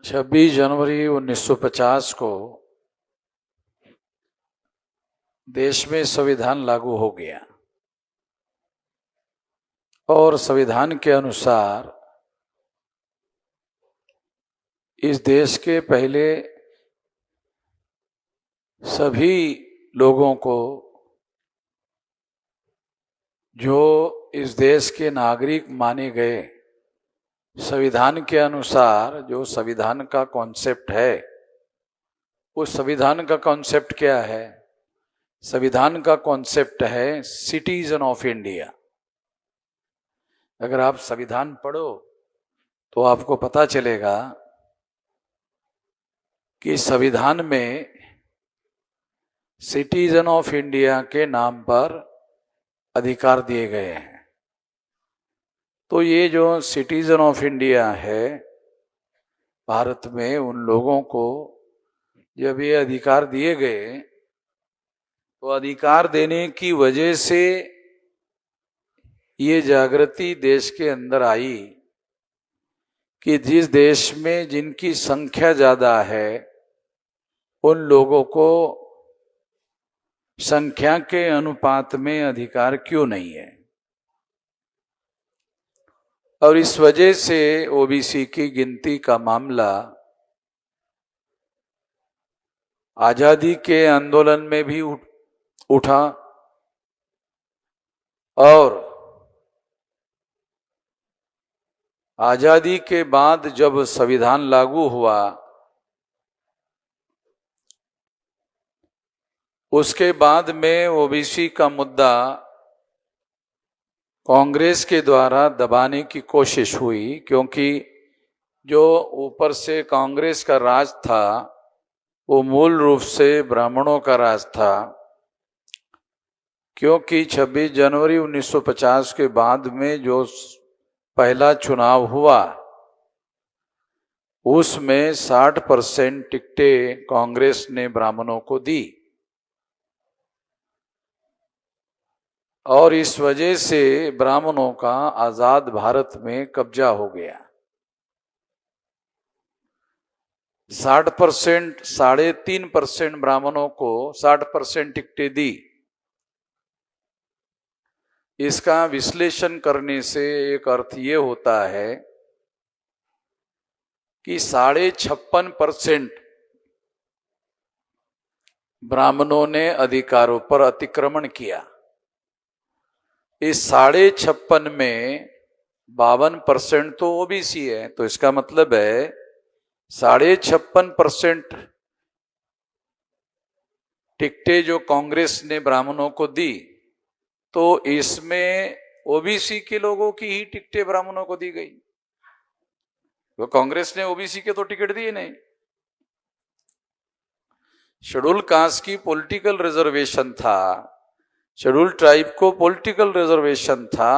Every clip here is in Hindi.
26 जनवरी 1950 को देश में संविधान लागू हो गया और संविधान के अनुसार इस देश के पहले सभी लोगों को जो इस देश के नागरिक माने गए, संविधान के अनुसार जो संविधान का कॉन्सेप्ट है, उस संविधान का कॉन्सेप्ट क्या है? संविधान का कॉन्सेप्ट है सिटीजन ऑफ इंडिया। अगर आप संविधान पढ़ो तो आपको पता चलेगा कि संविधान में सिटीजन ऑफ इंडिया के नाम पर अधिकार दिए गए हैं। तो ये जो सिटीजन ऑफ इंडिया है भारत में, उन लोगों को जब ये अधिकार दिए गए तो अधिकार देने की वजह से ये जागृति देश के अंदर आई कि जिस देश में जिनकी संख्या ज्यादा है उन लोगों को संख्या के अनुपात में अधिकार क्यों नहीं है। और इस वजह से ओबीसी की गिनती का मामला आजादी के आंदोलन में भी उठा और आजादी के बाद जब संविधान लागू हुआ उसके बाद में ओबीसी का मुद्दा कांग्रेस के द्वारा दबाने की कोशिश हुई, क्योंकि जो ऊपर से कांग्रेस का राज था वो मूल रूप से ब्राह्मणों का राज था। क्योंकि 26 जनवरी 1950 के बाद में जो पहला चुनाव हुआ उसमें 60% टिकटें कांग्रेस ने ब्राह्मणों को दी और इस वजह से ब्राह्मणों का आजाद भारत में कब्जा हो गया। 60%, 3.5% ब्राह्मणों को 60% टिकटें दी। इसका विश्लेषण करने से एक अर्थ ये होता है कि 56.5% ब्राह्मणों ने अधिकारों पर अतिक्रमण किया। इस 56.5 में 52% तो ओबीसी है, तो इसका मतलब है 56.5% टिकटें जो कांग्रेस ने ब्राह्मणों को दी, तो इसमें ओबीसी के लोगों की ही टिकटें ब्राह्मणों को दी गई। वो कांग्रेस ने ओबीसी के तो टिकट दिए नहीं। शेड्यूल कास्ट की पॉलिटिकल रिजर्वेशन था, शेड्यूल ट्राइब को पॉलिटिकल रिजर्वेशन था,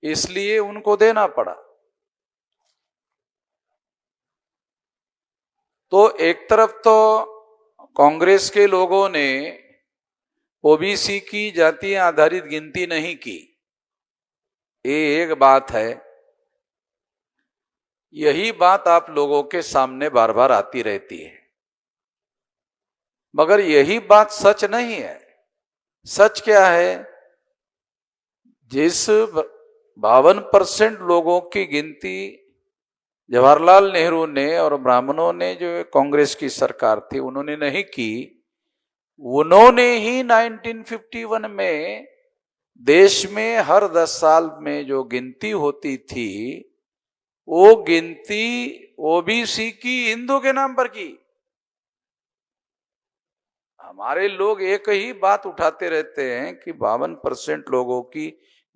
इसलिए उनको देना पड़ा। तो एक तरफ तो कांग्रेस के लोगों ने ओबीसी की जाति आधारित गिनती नहीं की, ये एक बात है। यही बात आप लोगों के सामने बार बार आती रहती है, मगर यही बात सच नहीं है। सच क्या है? जिस 52% लोगों की गिनती जवाहरलाल नेहरू ने और ब्राह्मणों ने, जो कांग्रेस की सरकार थी, उन्होंने नहीं की, उन्होंने ही 1951 में देश में हर 10 साल में जो गिनती होती थी वो गिनती ओबीसी की हिंदू के नाम पर की। हमारे लोग एक ही बात उठाते रहते हैं कि 52% लोगों की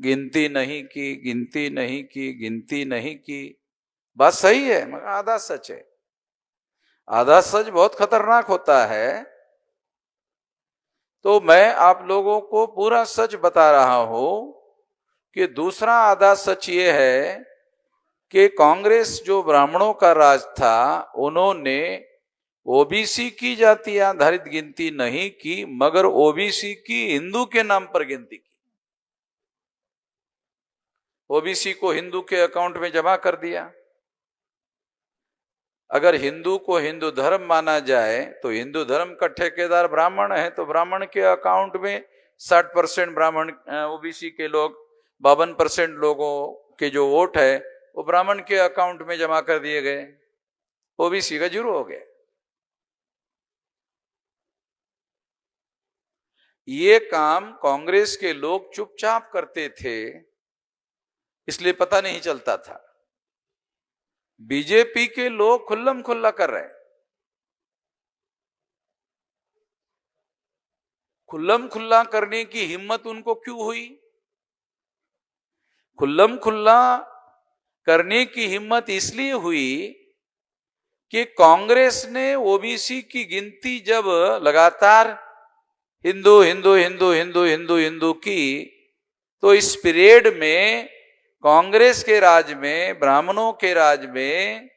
गिनती नहीं की, गिनती नहीं की, गिनती नहीं की। बात सही है मगर आधा सच है। आधा सच बहुत खतरनाक होता है। तो मैं आप लोगों को पूरा सच बता रहा हूं कि दूसरा आधा सच ये है कि कांग्रेस जो ब्राह्मणों का राज था, उन्होंने ओबीसी की जाति आधारित गिनती नहीं की, मगर ओबीसी की हिंदू के नाम पर गिनती की। ओबीसी को हिंदू के अकाउंट में जमा कर दिया। अगर हिंदू को हिंदू धर्म माना जाए तो हिंदू धर्म का ठेकेदार ब्राह्मण है, तो ब्राह्मण के अकाउंट में 60% ब्राह्मण ओबीसी के लोग, 52% लोगों के जो वोट है वो ब्राह्मण के अकाउंट में जमा कर दिए गए, ओबीसी का जीरो हो गया। ये काम कांग्रेस के लोग चुपचाप करते थे, इसलिए पता नहीं चलता था। बीजेपी के लोग खुल्लम खुल्ला कर रहे हैं। खुल्लम खुल्ला करने की हिम्मत उनको क्यों हुई? खुल्लम खुल्ला करने की हिम्मत इसलिए हुई कि कांग्रेस ने ओबीसी की गिनती जब लगातार हिंदू हिंदू हिंदू हिंदू हिंदू हिंदू की, तो इस पीरियड में कांग्रेस के राज में, ब्राह्मणों के राज में,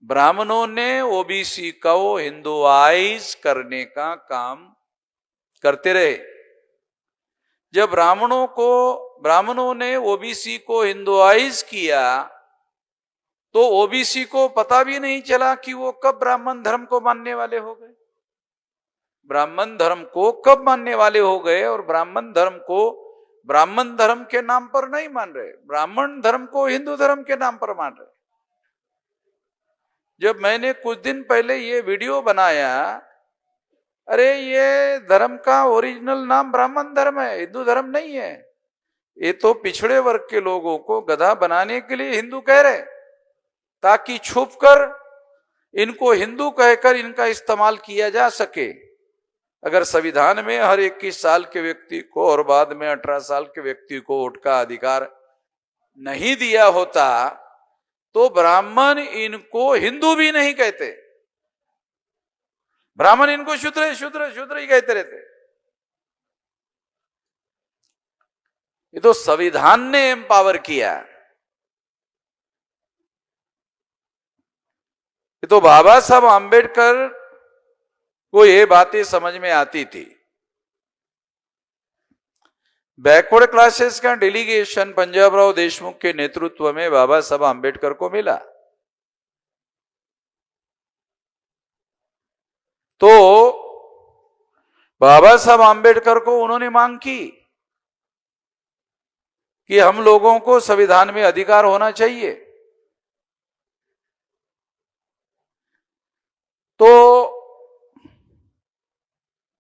ब्राह्मणों ने ओबीसी को हिंदुआइज करने का काम करते रहे। जब ब्राह्मणों ने ओबीसी को हिंदुआइज किया तो ओबीसी को पता भी नहीं चला कि वो कब ब्राह्मण धर्म को मानने वाले हो गए। ब्राह्मण धर्म को कब मानने वाले हो गए, और ब्राह्मण धर्म को ब्राह्मण धर्म के नाम पर नहीं मान रहे, ब्राह्मण धर्म को हिंदू धर्म के नाम पर मान रहे। जब मैंने कुछ दिन पहले ये वीडियो बनाया, अरे ये धर्म का ओरिजिनल नाम ब्राह्मण धर्म है, हिंदू धर्म नहीं है। ये तो पिछड़े वर्ग के लोगों को गधा बनाने के लिए हिंदू कह रहे, ताकि छुपकर इनको हिंदू कहकर इनका इस्तेमाल किया जा सके। अगर संविधान में हर 21 साल के व्यक्ति को और बाद में 18 साल के व्यक्ति को वोट का अधिकार नहीं दिया होता तो ब्राह्मण इनको हिंदू भी नहीं कहते, ब्राह्मण इनको शूद्र शूद्र शूद्र ही कहते रहते। ये तो संविधान ने एम्पावर किया। ये तो बाबा साहब आंबेडकर को ये बातें समझ में आती थी। बैकवर्ड क्लासेस का डेलीगेशन पंजाबराव देशमुख के नेतृत्व में बाबा साहब आंबेडकर को मिला, तो बाबा साहब आंबेडकर को उन्होंने मांग की कि हम लोगों को संविधान में अधिकार होना चाहिए। तो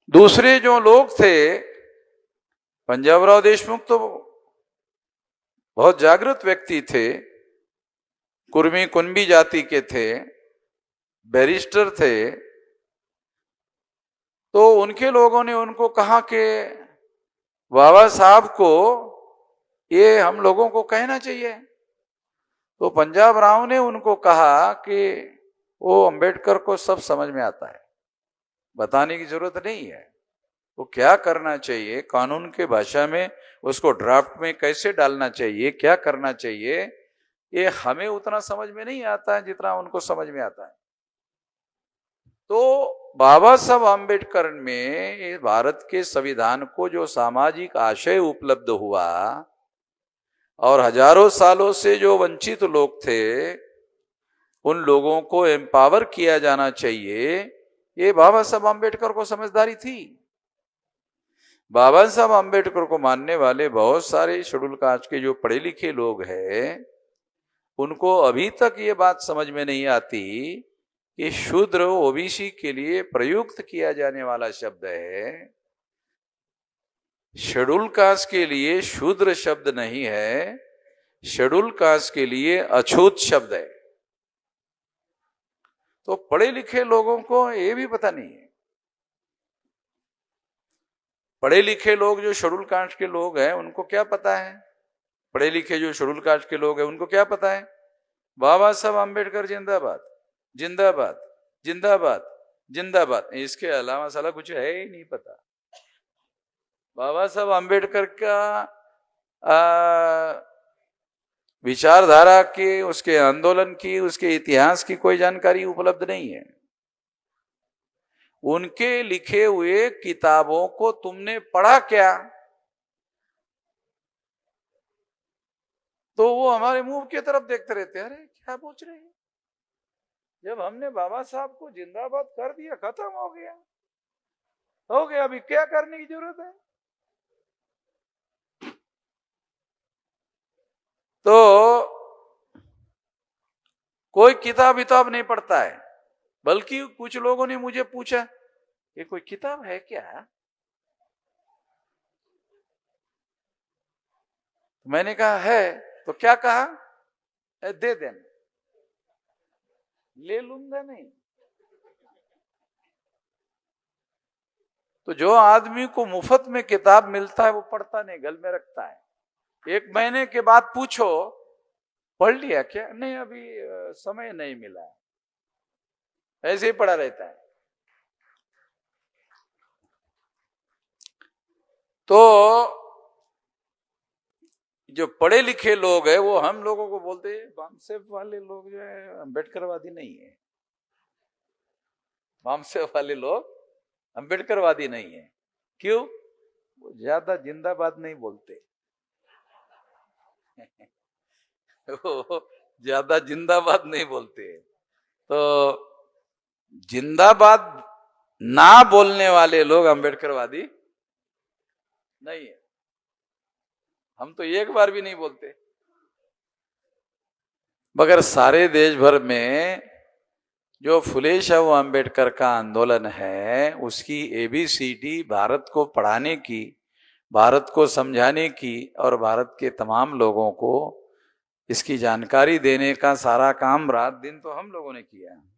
दूसरे जो लोग थे, पंजाबराव देशमुख तो बहुत जागृत व्यक्ति थे, कुर्मी कुंबी जाति के थे, बैरिस्टर थे, तो उनके लोगों ने उनको कहा कि बाबा साहब को ये हम लोगों को कहना चाहिए। तो पंजाब राव ने उनको कहा कि वो अंबेडकर को सब समझ में आता है, बताने की जरूरत नहीं है, तो क्या करना चाहिए, कानून के भाषा में उसको ड्राफ्ट में कैसे डालना चाहिए, क्या करना चाहिए, ये हमें उतना समझ में नहीं आता है जितना उनको समझ में आता है। तो बाबा साहब आंबेडकर में भारत के संविधान को जो सामाजिक आशय उपलब्ध हुआ और हजारों सालों से जो वंचित लोग थे उन लोगों को एम्पावर किया जाना चाहिए, ये बाबा साहब आंबेडकर को समझदारी थी। बाबा साहब आंबेडकर को मानने वाले बहुत सारे शेड्यूल कास्ट के जो पढ़े लिखे लोग हैं उनको अभी तक ये बात समझ में नहीं आती कि शूद्र ओबीसी के लिए प्रयुक्त किया जाने वाला शब्द है, शेड्यूल कास्ट के लिए शूद्र शब्द नहीं है, शेड्यूल कास्ट के लिए अछूत शब्द है। तो पढ़े लिखे लोगों को ये भी पता नहीं है। पढ़े लिखे लोग जो शेड्यूल कास्ट के लोग हैं उनको क्या पता है, पढ़े लिखे जो शेड्यूल कास्ट के लोग हैं उनको क्या पता है, बाबा साहब आंबेडकर जिंदाबाद जिंदाबाद जिंदाबाद जिंदाबाद, इसके अलावा साला कुछ है ही नहीं पता। बाबा साहब आंबेडकर का विचारधारा के, उसके आंदोलन की, उसके इतिहास की कोई जानकारी उपलब्ध नहीं है। उनके लिखे हुए किताबों को तुमने पढ़ा क्या? तो वो हमारे मुंह की तरफ देखते रहते हैं, अरे क्या पूछ रहे हैं, जब हमने बाबा साहब को जिंदाबाद कर दिया, खत्म हो गया, अभी क्या करने की जरूरत है? तो कोई किताब विताब नहीं पढ़ता है, बल्कि कुछ लोगों ने मुझे पूछा ये कोई किताब है क्या? मैंने कहा है, तो क्या कहा? दे देना। ले लूंगा नहीं। तो जो आदमी को मुफ्त में किताब मिलता है वो पढ़ता नहीं, गल में रखता है। 1 महीने के बाद पूछो पढ़ लिया क्या? नहीं, अभी समय नहीं मिला, ऐसे ही पड़ा रहता है। तो जो पढ़े लिखे लोग हैं वो हम लोगों को बोलते हैं वामसेफ वाले लोग जो है अम्बेडकरवादी नहीं है। वामसेफ वाले लोग अम्बेडकरवादी नहीं है। क्यों? वो ज्यादा जिंदाबाद नहीं बोलते। वो ज्यादा जिंदाबाद नहीं बोलते। तो जिंदाबाद ना बोलने वाले लोग अम्बेडकरवादी नहीं है। हम तो एक बार भी नहीं बोलते। मगर सारे देश भर में जो फुले शाह अम्बेडकर का आंदोलन है, उसकी ABCD भारत को पढ़ाने की, भारत को समझाने की और भारत के तमाम लोगों को इसकी जानकारी देने का सारा काम रात दिन तो हम लोगों ने किया है।